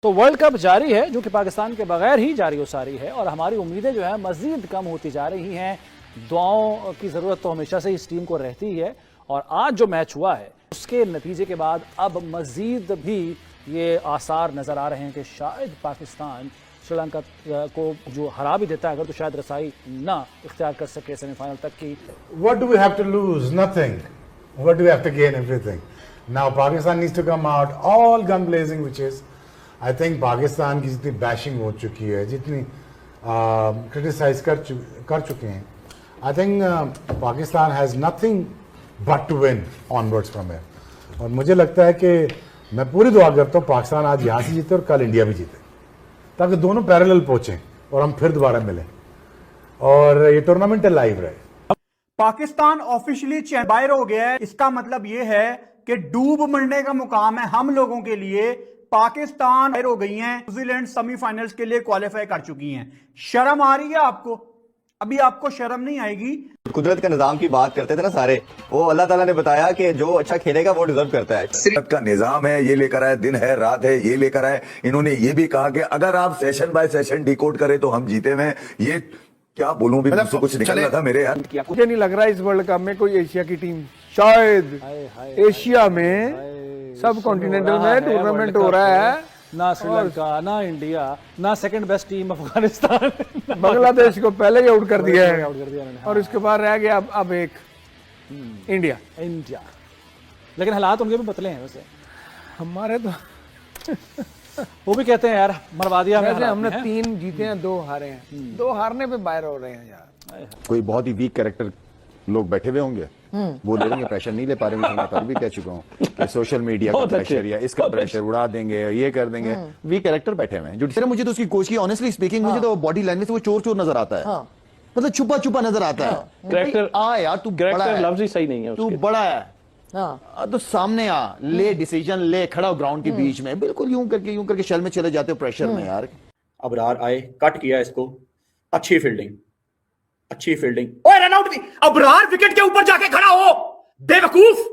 तो world cup जारी है, जो कि पाकिस्तान के बगैर ही जारी हो सारी है, और हमारी उम्मीदें जो है मजीद कम होती जा रही हैं। दुआओं की ज़रूरत तो हमेशा से इस टीम को रहती ही है, और आज जो मैच हुआ है उसके नतीजे के बाद अब मजीद भी ये आसार नज़र आ रहे हैं कि शायद पाकिस्तान श्रीलंका को जो हरा भी देता है अगर, तो शायद रसाई ना इख्तियार कर सके सेमीफाइनल तक की। What do we have to lose? Nothing. What do we have to gain? Everything. Now Pakistan needs to come out all gun blazing, which is I think Pakistan की जितनी बैशिंग हो चुकी है, जितनी क्रिटिसाइज कर चुके हैं, I think Pakistan has nothing but to win onwards from here. और मुझे लगता है कि मैं पूरी दुआ करता हूँ पाकिस्तान आज यहाँ से जीते और कल इंडिया भी जीते, ताकि दोनों पैरेलल पहुंचें और हम फिर दोबारा मिलें और ये टूर्नामेंट लाइव रहे। पाकिस्तान ऑफिशियली बाहर हो गया है। इसका मतलब यह है कि डूब मरने का मुकाम है हम लोगों के लिए। पाकिस्तान बाहर हो गई हैं, न्यूजीलैंड सेमीफाइनल्स के लिए क्वालिफाई कर चुकी हैं। शर्म आ रही है आपको? अभी आपको शर्म नहीं आएगी? कुदरत का निजाम की बात करते थे ना सारे, वो अल्लाह ताला ने बताया कि जो अच्छा खेलेगा वो डिजर्व करता है। कुदरत का निजाम है, ये लेकर आए, दिन है रात है, ये लेकर आए। इन्होंने ये भी कहा कि अगर आप सेशन बाय सेशन डिकोड करें तो हम जीते में। ये क्या बोलूं, भी मुझसे कुछ निकल रहा था मेरे यार। मुझे नहीं लग रहा इस वर्ल्ड कप में कोई एशिया की टीम, शायद एशिया में सब कॉन्टिनेंटल में टूर्नामेंट हो रहा है, ना श्रीलंका, ना इंडिया, ना second best team Afghanistan Bangladesh को पहले ही आउट कर दिया है, आउट कर दिया उन्होंने। और उसके बाद रह गया अब एक इंडिया। लेकिन हालात उनके भी बदले हैं वैसे, हमारे तो वो भी कहते हैं यार मरवा दिया वैसे हमने 3 जीते हैं, 2 हारे हैं, 2 हारने पे बाहर हो रहे हैं यार। कोई बहुत ही वीक कैरेक्टर लोग बैठे हुए होंगे, वो ले लेंगे, प्रेशर नहीं ले पा रहे। मैं कल भी कह चुका हूँ कि सोशल मीडिया का प्रेशर या इसका प्रेशर उड़ा देंगे, ये कर देंगे। वीक कैरेक्टर बैठे हुए हैं जो मुझे तो उसकी कोच की ऑनेस्टली स्पीकिंग मुझे तो बॉडी लैंग्वेज से वो चोर चोर नजर आता है, मतलब छुपा छुपा नजर आता है। कैरेक्टर आ यार तू बड़ा है, लफ्ज ही सही नहीं है, तू बड़ा है, तो सामने आ, ले डिसीजन ले, खड़ा हो ग्राउंड के बीच में, बिल्कुल यूं करके शल में चले जाते हो प्रेशर में यार। अबरार आए, कट किया इसको, अच्छी फील्डिंग। ओए रन आउट भी, अबरार विकेट के ऊपर जाके खड़ा हो, बेवकूफ।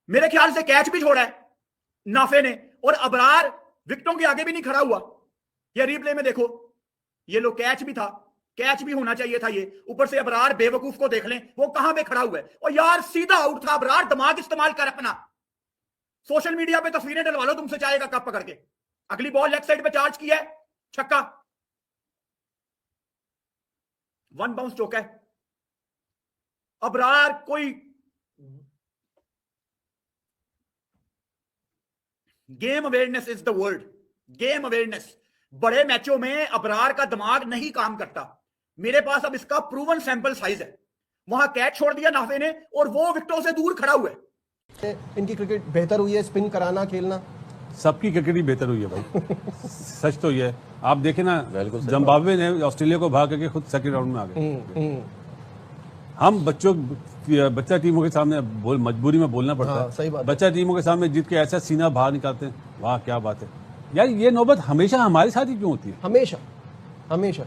मेरे ख्याल से कैच भी छोड़ा है नाफे ने, और अबरार विकेटों के आगे भी नहीं खड़ा हुआ। ये रिप्ले में देखो, ये लो कैच भी था, कैच भी होना चाहिए था। ये ऊपर से अबरार बेवकूफ को देख लें, वो कहां पे खड़ा हुआ है। और यार सीधा आउट था। अबरार दिमाग इस्तेमाल कर अपना, सोशल मीडिया पे तस्वीरें डलवा लो तुमसे चाहे का कप पकड़ के। अगली बॉल लेग साइड पे चार्ज किया है, छक्का, 1 बाउंस चौका है। अबरार कोई game awareness is the word, game awareness. बड़े मैचों में अबरार का दिमाग नहीं काम करता। मेरे पास अब इसका प्रूवन सैंपल साइज है। वहां कैच छोड़ दिया नाफे ने, और वो विकेटों से दूर खड़ा हुआ है। इनकी क्रिकेट बेहतर हुई है, स्पिन कराना, खेलना, सबकी क्रिकेट ही बेहतर हुई है भाई। सच तो ये है, आप देखें ना, जिम्बाब्वे ने ऑस्ट्रेलिया को भाग करके खुद सेकंड राउंड में आ गए। हम बच्चा टीमों के सामने मजबूरी में बोलना पड़ता है। सही बात। बच्चा टीमों के सामने जीत के ऐसा सीना बाहर निकालते हैं, वाह क्या बात है यार। ये नौबत हमेशा हमारे साथ ही क्यों होती है? हमेशा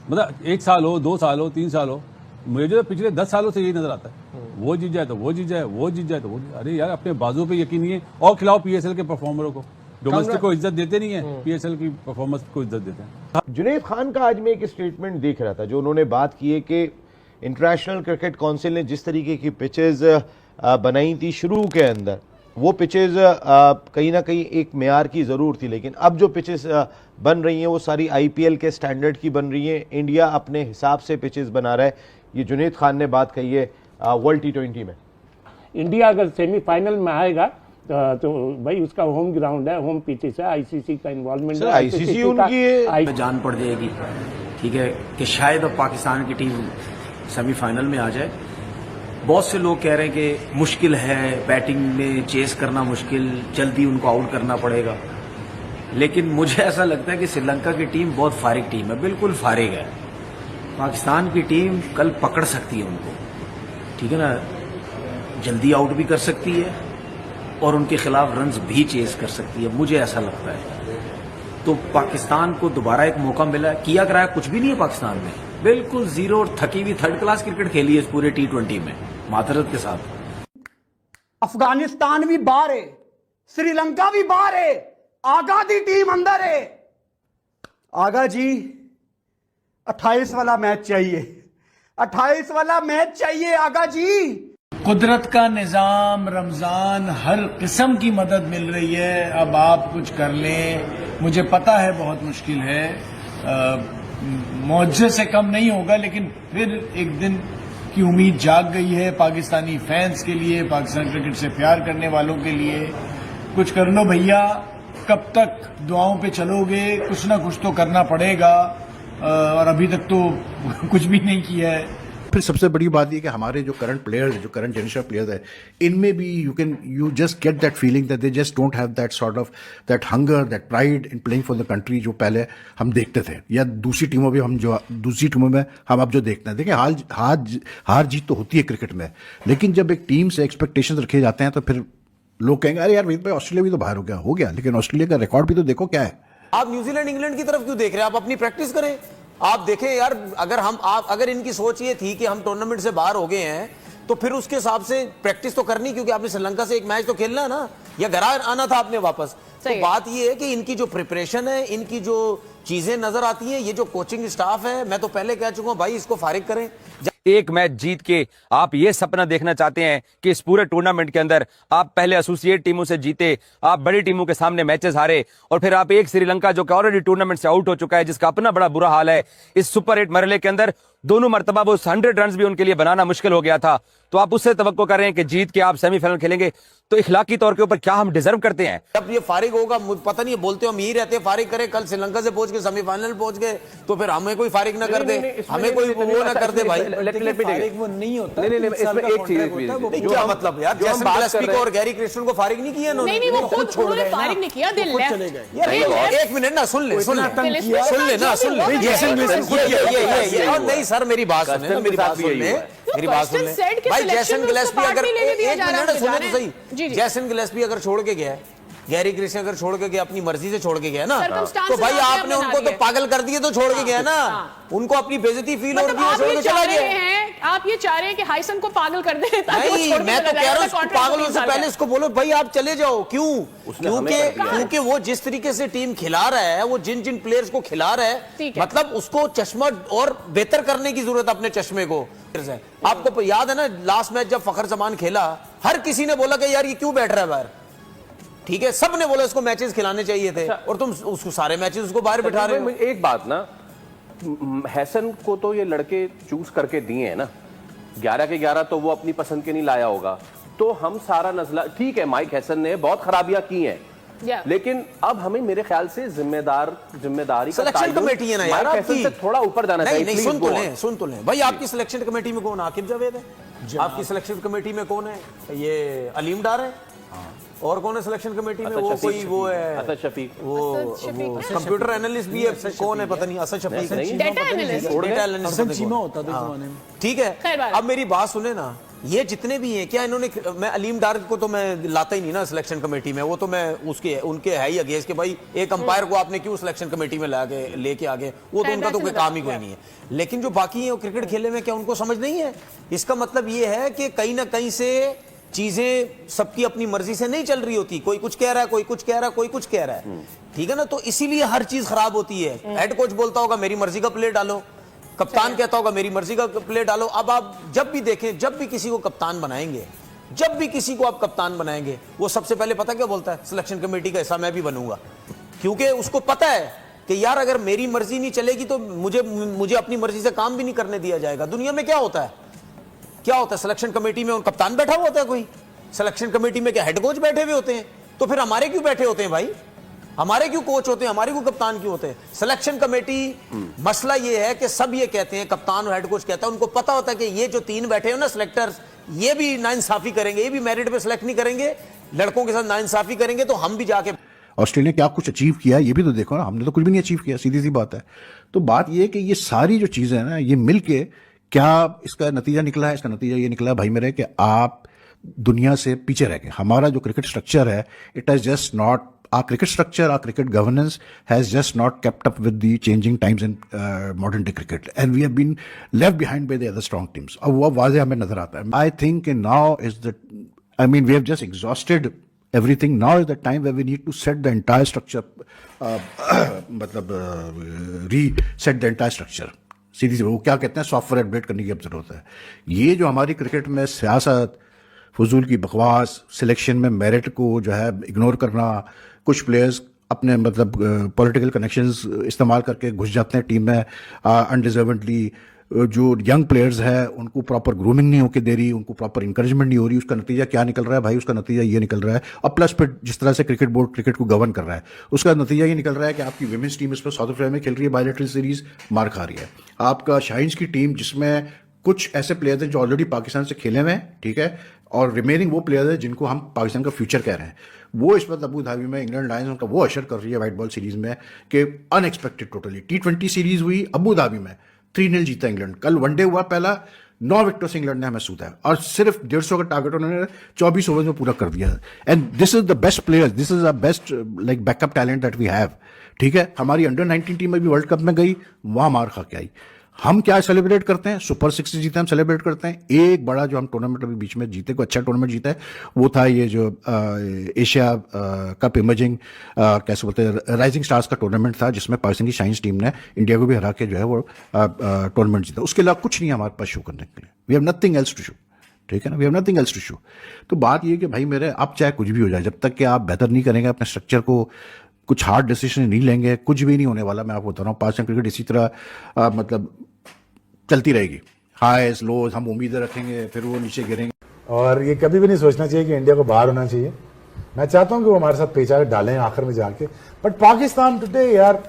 मतलब 1 साल हो, 2 साल हो, 3 साल हो, मुझे तो पिछले 10 सालों से यही नजर आता है। वो जीत जाए तो वो जीत जाए, वो जीत जाए तो वो। अरे यार अपने बाजू पे यकीन नहीं है, और खिलाओ पीएसएल के परफॉर्मरों को। डोमेस्टिक को इज्जत देते नहीं है, पीएसएल की परफॉर्मेंस को इज्जत देते हैं। जुनैद खान का आज मैं एक स्टेटमेंट देख रहा था, जो उन्होंने बात की है कि इंटरनेशनल क्रिकेट काउंसिल ने जिस तरीके की पिचेस बनाई थी शुरू के अंदर, वो पिचेस कहीं ना कहीं एक मेयार की ज़रूर थी, लेकिन अब जो पिचेस बन रही हैं वो सारी आईपीएल के स्टैंडर्ड की बन रही हैं। इंडिया अपने हिसाब से पिचेस बना रहा है। ये जुनैद खान ने बात कही है वर्ल्ड T20 में। इंडिया अगर सेमीफाइनल में आएगा तो भाई उसका होम ग्राउंड है, होम पिचेस है, आईसीसी का इन्वॉल्वमेंट है, आईसीसी उनकी जान पड़ जाएगी, ठीक है, कि शायद अब पाकिस्तान की टीम सेमीफाइनल में आ जाए। बहुत से लोग कह रहे हैं कि मुश्किल है, बैटिंग में चेस करना मुश्किल, जल्दी उनको आउट करना पड़ेगा। लेकिन मुझे ऐसा लगता है कि श्रीलंका की टीम बहुत फारिग टीम है, बिल्कुल फारिग है। पाकिस्तान की टीम कल पकड़ सकती है उनको, ठीक है ना, जल्दी आउट भी कर सकती है और उनके खिलाफ रन्स भी चेस कर सकती है, मुझे ऐसा लगता है। तो पाकिस्तान को दोबारा एक मौका मिला है। किया कराया कुछ भी नहीं है पाकिस्तान में, बिल्कुल जीरो, और थकी हुई 3rd क्लास क्रिकेट खेली है इस पूरे T20 में, मातरत के साथ। अफगानिस्तान भी बाहर है, श्रीलंका भी बाहर है, आगा दी टीम अंदर है। आगा जी 28 वाला मैच चाहिए, 28 वाला मैच चाहिए आगा जी। कुदरत का निजाम, रमजान, हर किस्म की मदद मिल रही है। अब आप कुछ कर लें, मुझे पता है बहुत मुश्किल है, मुआवजे से कम नहीं होगा, लेकिन फिर एक दिन की उम्मीद जाग गई है पाकिस्तानी फैंस के लिए, पाकिस्तान क्रिकेट से प्यार करने वालों के लिए। कुछ कर लो भैया, कब तक दुआओं पे चलोगे, कुछ ना कुछ तो करना पड़ेगा, और अभी तक तो कुछ भी नहीं किया है। फिर सबसे बड़ी बात ये कि हमारे जो करंट प्लेयर्स, जो करंट जनरेशन प्लेयर्स है, इनमें भी you just get that feeling that they just don't have that sort of that hunger, that pride in playing for the country जो पहले हम देखते थे, या दूसरी टीमों में दूसरी टीमों में हम अब जो देखते हैं। देखिए हार जीत तो होती है क्रिकेट में, लेकिन जब एक टीम से एक्सपेक्टेशंस रखे जाते हैं तो फिर लोग कहेंगे अरे यार वहीं पे ऑस्ट्रेलिया भी तो बाहर हो गया, लेकिन ऑस्ट्रेलिया का रिकॉर्ड भी तो देखो क्या है। आप न्यूजीलैंड इंग्लैंड की तरफ क्यों देख रहे हैं? आप अपनी प्रैक्टिस करें। आप देखें यार, अगर इनकी सोच ये थी कि हम टूर्नामेंट से बाहर हो गए हैं, तो फिर उसके हिसाब से प्रैक्टिस तो करनी, क्योंकि आपने श्रीलंका से एक मैच तो खेलना है ना, या घर आना था आपने वापस। तो बात ये है कि इनकी जो प्रिपरेशन है, इनकी जो चीजें नजर आती हैं, ये जो कोचिंग स्टाफ है, मैं तो पहले कह चुका हूं भाई इसको फारिग करें। एक मैच जीत के आप ये सपना देखना चाहते हैं कि इस पूरे टूर्नामेंट के अंदर आप पहले एसोसिएट टीमों से जीते, आप बड़ी टीमों के सामने मैचेस हारे, और फिर आप एक श्रीलंका जो कि ऑलरेडी टूर्नामेंट से आउट हो चुका है, जिसका अपना बड़ा बुरा हाल है, इस सुपर 8 मरहले के अंदर दोनों मरतबा वो 100 रन भी उनके लिए बनाना मुश्किल हो गया था। तो आप उससे तवक्को कर रहे हैं कि जीत के आप सेमीफाइनल खेलेंगे, तो इखलाकी तौर के ऊपर क्या हम डिजर्व करते हैं? जब ये फारिग होगा, पता नहीं, बोलते हो हम यही रहते हैं फारिग करें, कल श्रीलंका से पहुंच के सेमीफाइनल पहुंच गए तो फिर हमें कोई फारिग ना कर दे, हमें कोई वो ना कर दे भाई। वो नहीं होता। नहीं, इसमें एक चीज, क्या मतलब यार, जैसन गिलेस्पी को और गैरी क्रिस्टन को फारिग नहीं किया इन्होंने? नहीं, वो खुद फारिग नहीं किया, दिल एक मिनट ना, सुन ले नहीं सर, मेरी बात सुने, मेरी बात सुन ले भाई। जैसन गिलेस्पी अगर एक मिनट सुनो तो सही, जैसन गिलेस्पी अगर छोड़ के गया, गैरी क्रिस्टन अगर छोड़ के गया, अपनी मर्जी से छोड़ के गया ना, तो भाई आपने उनको तो पागल कर दिए, तो छोड़ के गया ना, उनको अपनी बेइज्जती फील हो रही है, छोड़ के चला गया। आप ये चाह रहे हैं कि हाइसन को पागल कर दे? नहीं, मैं तो कह रहा हूँ पागलों से पहले इसको बोलो भाई आप चले जाओ। क्यों? क्योंकि वो जिस तरीके से टीम खिला रहा है, वो जिन जिन प्लेयर्स को खिला रहा है, मतलब उसको चश्मा और बेहतर करने की जरूरत है अपने चश्मे को। आपको याद है ना, लास्ट मैच जब फखर जमान खेला, हर किसी ने बोला कि यार ये क्यों बैठ रहा है बाहर, ठीक है, सब ने बोला इसको मैचेस खिलाने चाहिए थे, और तुम उसको सारे मैचेस उसको बाहर बिठा रहे हो। एक बात ना, हैसन को तो ये लड़के चूज करके दिए हैं ना, 11 के 11 तो वो अपनी पसंद के नहीं लाया होगा, तो हम सारा नजला, ठीक है माइक हैसन ने बहुत खराबियां की हैं, लेकिन अब हमें मेरे ख्याल से जिम्मेदारी सिलेक्शन कमेटी है ना यार आपकी, से थोड़ा ऊपर जाना चाहिए। नहीं, सुन तो लें भाई, आपकी सिलेक्शन कमेटी में कौन? आकिब जावेद है। आपकी सिलेक्शन कमेटी में कौन है? ये अलीम डार है। और कौन है सिलेक्शन कमेटी में? वो कोई वो है असद शफीक, वो कंप्यूटर एनालिस्ट भी है, कौन है पता नहीं, असद शफीक, डेटा एनालिस्ट होता था। ठीक है, अब मेरी बात सुने ना, ये जितने भी हैं, क्या इन्होंने, मैं अलीम डार को तो मैं लाता ही नहीं ना सिलेक्शन कमेटी में, वो तो मैं उनके है ही अगेंस्ट कि भाई एक अंपायर को आपने क्यों सिलेक्शन कमेटी में लेके आगे, वो तो उनका तो कोई काम ही कोई नहीं है। लेकिन जो बाकी है क्रिकेट खेलने में, क्या उनको समझ नहीं है? इसका मतलब ये है कि कहीं ना कहीं से चीजें सबकी अपनी मर्जी से नहीं चल रही होती, कोई कुछ कह रहा है, कोई कुछ कह रहा है, कोई कुछ कह रहा है, ठीक है ना, तो इसीलिए हर चीज खराब होती है। हेड कोच बोलता होगा मेरी मर्जी का प्लेयर डालो, कप्तान कहता होगा मेरी मर्जी का प्लेयर डालो। अब आप जब भी देखें, जब भी किसी को कप्तान बनाएंगे, जब भी किसी को आप कप्तान बनाएंगे, वो सबसे पहले पता क्या बोलता है? सिलेक्शन कमेटी का हिस्सा मैं भी बनूंगा, क्योंकि उसको पता है कि यार अगर मेरी मर्जी नहीं चलेगी तो मुझे अपनी मर्जी से काम भी नहीं करने दिया जाएगा। दुनिया में क्या होता है? सिलेक्शन कमेटी में कप्तान बैठा हुआ होता है, कोई सिलेक्शन कमेटी में क्या हेड कोच बैठे हुए होते हैं? तो फिर हमारे क्यों बैठे होते हैं भाई? हमारे क्यों कोच होते हैं? हमारे क्यों कप्तान क्यों होते हैं? सिलेक्शन कमेटी, मसला ये है कि सब ये कहते हैं, कप्तान और हेड कोच कहता है, उनको पता होता है कि ये जो 3 बैठे हो ना सिलेक्टर्स, ये भी नाइंसाफी करेंगे, ये भी मेरिट पे सिलेक्ट नहीं करेंगे, लड़कों के साथ नाइंसाफी करेंगे, तो हम भी जाके ऑस्ट्रेलिया क्या कुछ अचीव किया ये भी तो देखो ना, हमने तो कुछ भी नहीं अचीव किया, सीधी सी बात है। तो बात ये है कि ये सारी जो चीजें हैं ना, ये मिलके क्या इसका नतीजा निकला है? इसका नतीजा ये निकला भाई मेरे कि आप दुनिया से पीछे रह गए। हमारा जो क्रिकेट स्ट्रक्चर है, it has just not, our cricket structure, our cricket governance has just not kept up with the changing times in modern day cricket, and we have been left behind by the other strong teams. अब वो वाज़े हमें नजर आता है। I think now is the, I mean we have just exhausted everything. Now is the time where we need to set the entire structure, मतलब reset the entire structure. सीधी सी वो क्या कहते हैं, सॉफ्टवेयर अपडेट करने की अब जरूरत है. ये जो हमारी क्रिकेट में सियासत, फजूल की बकवास, सिलेक्शन में मेरिट को जो है इग्नोर करना, कुछ प्लेयर्स अपने मतलब पॉलिटिकल कनेक्शंस इस्तेमाल करके घुस जाते हैं टीम में अनडिजर्वेडली. जो यंग प्लेयर्स हैं उनको प्रॉपर ग्रूमिंग नहीं होके दे रही, उनको प्रॉपर इंकरेजमेंट नहीं हो रही. उसका नतीजा क्या निकल रहा है भाई? उसका नतीजा ये निकल रहा है, और प्लस फिर जिस तरह से क्रिकेट बोर्ड क्रिकेट को गवर्न कर रहा है, उसका नतीजा ये निकल रहा है कि आपकी विमेंस टीम इस पर साउथ अफ्रीका में खेल रही है, बायलैटरल सीरीज मार खा रही है. आपका शाइन्स की टीम जिसमें कुछ ऐसे प्लेयर्स हैं जो ऑलरेडी पाकिस्तान से खेले हुए हैं, ठीक है, और रिमेनिंग वो प्लेयर्स हैं जिनको हम पाकिस्तान का फ्यूचर कह रहे हैं, वो इस वक्त अबू धाबी में इंग्लैंड लायंस उनका वो अशर कर रही है वाइट बॉल सीरीज में कि अनएक्सपेक्टेड टोटली. T20 सीरीज हुई अबू धाबी में, 3-0 जीता इंग्लैंड. कल वनडे हुआ पहला, 9 विकेटों से इंग्लैंड ने हमें सूता है, और सिर्फ 150 का टारगेट उन्होंने 24 ओवर में पूरा कर दिया. And this is the best players, this is the best like backup talent that we have. ठीक है, हमारी अंडर 19 टीम अभी वर्ल्ड कप में गई, वहां मार खा के आई. हम क्या सेलिब्रेट करते हैं? सुपर 6 जीते हम सेलिब्रेट करते हैं. एक बड़ा जो हम टूर्नामेंट अभी बीच में जीते, कोई अच्छा टूर्नामेंट जीता है, वो था ये जो एशिया कप इमर्जिंग कैसे बोलते हैं राइजिंग स्टार्स का टूर्नामेंट था, जिसमें पाकिस्तान की साइंस टीम ने इंडिया को भी हरा के जो है वो टूर्नामेंट जीता. उसके अलावा कुछ नहीं है हमारे पास शो करने के लिए. We have nothing else to show. ठीक है ना, we have nothing else to show. तो बात ये कि भाई मेरे, आप चाहे कुछ भी हो जाए, जब तक कि आप बेहतर नहीं करेंगे अपने स्ट्रक्चर को, कुछ हार्ड डिसीजन नहीं लेंगे, कुछ भी नहीं होने वाला. मैं आपको बता रहा हूँ, पाकिस्तान क्रिकेट इसी तरह मतलब चलती रहेगी. हाईस लोज, हम उम्मीदें रखेंगे, फिर वो नीचे गिरेंगे. और ये कभी भी नहीं सोचना चाहिए कि इंडिया को बाहर होना चाहिए. मैं चाहता हूं कि वो हमारे साथ पेचा डालें आखिर में जाके. बट पाकिस्तान टुडे यार,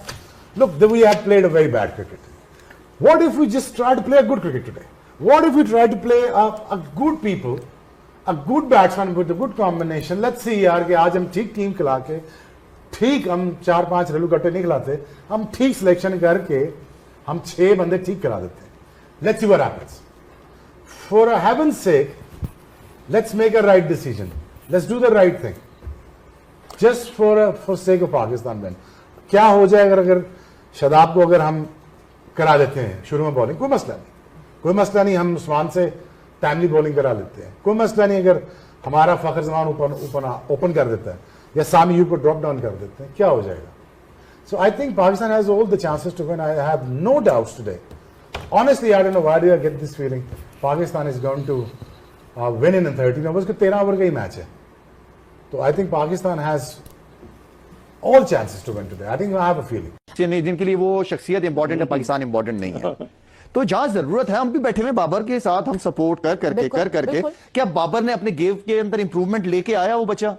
look, we have played a very bad cricket. What if we just try to play a good cricket today? What if we try to play a good people, a good batsman with a good combination? Let's see यार कि आज हम ठीक team खिला के, ठीक हम 4-5 रेलू कट्टे नहीं खिलाते, हम ठीक सिलेक्शन करके हम 6 बंदे ठीक करा देते हैं. Let's see what happens. For heaven's sake, let's make a right decision. Let's do the right thing. Just for sake of Pakistan win. क्या हो जाएगा अगर शादाब को अगर हम करा देते हैं शुरू में बॉलिंग? कोई मसला नहीं, कोई मसला नहीं. हम उस्मान से टाइमली बॉलिंग करा लेते हैं, कोई मसला नहीं. अगर हमारा फखर जमान ओपन कर देता है या सामी यूब को ड्रॉप डाउन कर देते हैं, क्या हो जाएगा? So I think Pakistan has all the chances to win. I have no doubts today. Honestly, I don't know why do I get this feeling Pakistan is going to win in 13 overs. क्योंकि 13 over का ही match है. तो I think Pakistan has all chances to win today. I think I have a feeling. नहीं, जिनके लिए वो शख्सियत important है, पाकिस्तान इंपॉर्टेंट नहीं है. तो जहां जरूरत है, हम भी बैठे हुए बाबर के साथ, हम सपोर्ट करके क्या बाबर ने अपने गेम के अंदर इंप्रूवमेंट लेके आया? वो बच्चा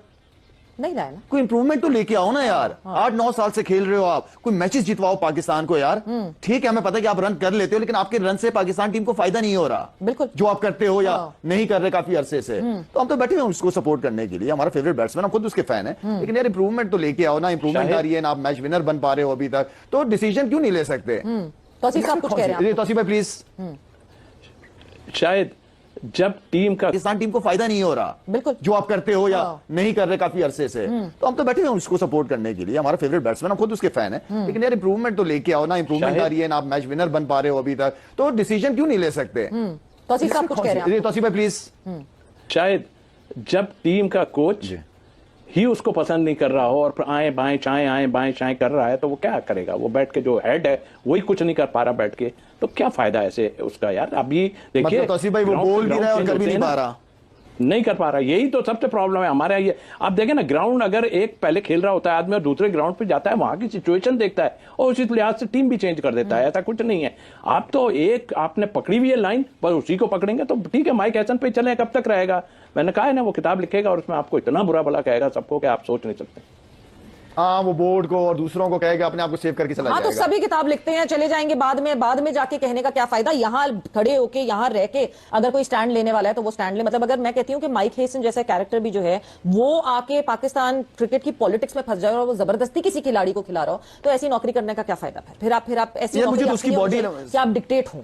नहीं लाया ना. कोई इंप्रूवमेंट तो लेके आओ ना यार. 8-9 साल से खेल रहे हो आप, कोई मैचेस जितवाओ पाकिस्तान को यार. ठीक है, हमें पता है कि आप रन कर लेते हो, लेकिन आपके रन से पाकिस्तान टीम को फायदा नहीं हो रहा. बिल्कुल, जो आप करते हो या नहीं कर रहे काफी अरसे से. तो हम तो बैठे हैं उसको सपोर्ट करने के लिए. हमारा फेवरेट बैट्समैन, हम खुद उसके फैन है, लेकिन यार इंप्रूवमेंट तो लेके आओ ना. इंप्रूवमेंट आ रही है ना, आप मैच विनर बन पा रहे हो अभी तक, तो डिसीजन क्यों नहीं ले सकते? तौसीफ साहब कुछ कह रहे हैं. तौसीफ भाई प्लीज. शायद जब टीम का पाकिस्तान टीम को फायदा नहीं हो रहा, बिल्कुल, जो आप करते हो या नहीं कर रहे काफी अरसे से, तो हम तो बैठे हैं उसको सपोर्ट करने के लिए. हमारा फेवरेट बैट्समैन, हम खुद उसके फैन है, लेकिन यार इंप्रूवमेंट तो लेके आओ ना. इंप्रूवमेंट आ रही है ना, आप मैच विनर बन पा रहे हो अभी तक, तो डिसीजन क्यों नहीं ले सकते? तौसीफ साहब कुछ कह रहे हैं. तौसीफ भाई प्लीज. शायद जब टीम का कोच ही उसको पसंद नहीं कर रहा हो और आए बाएं चाएं कर रहा है, तो वो क्या करेगा? वो बैठ के, जो हेड है वही कुछ नहीं कर पा रहा बैठ के, तो क्या फायदा ऐसे उसका यार? अभी देखिए, तौसीफ भाई वो बोल भी रहा है और कर भी नहीं पा रहा. नहीं कर पा रहा, यही तो सबसे प्रॉब्लम है हमारे. ये आप देखें ना, ग्राउंड अगर एक पहले खेल रहा होता है आदमी और दूसरे ग्राउंड पे जाता है, वहां की सिचुएशन देखता है और उसी लिहाज से टीम भी चेंज कर देता है. ऐसा कुछ नहीं है. आप तो एक आपने पकड़ी हुई है लाइन, पर उसी को पकड़ेंगे तो ठीक है. माइक हैसन पे चले, कब तक रहेगा? मैंने कहा है ना, वो किताब लिखेगा और उसमें आपको इतना बुरा भला कहेगा सबको कि आप सोच नहीं सकते. हाँ, वो बोर्ड को और दूसरों को कहेगा, अपने आप को सेव करके चला जाएगा. तो सभी किताब लिखते हैं, चले जाएंगे बाद में जाके कहने का क्या फायदा? यहाँ खड़े होके, यहाँ रह के अगर कोई स्टैंड लेने वाला है तो वो स्टैंड ले. मतलब अगर मैं कहती हूँ कि माइक हेसन जैसा कैरेक्टर भी जो है वो आके पाकिस्तान क्रिकेट की पॉलिटिक्स में फंस जाए और वो जबरदस्ती किसी खिलाड़ी को खिला रहा हो, तो ऐसी नौकरी करने का क्या फायदा? फिर आप ऐसी नौकरी, आप डिक्टेट हो.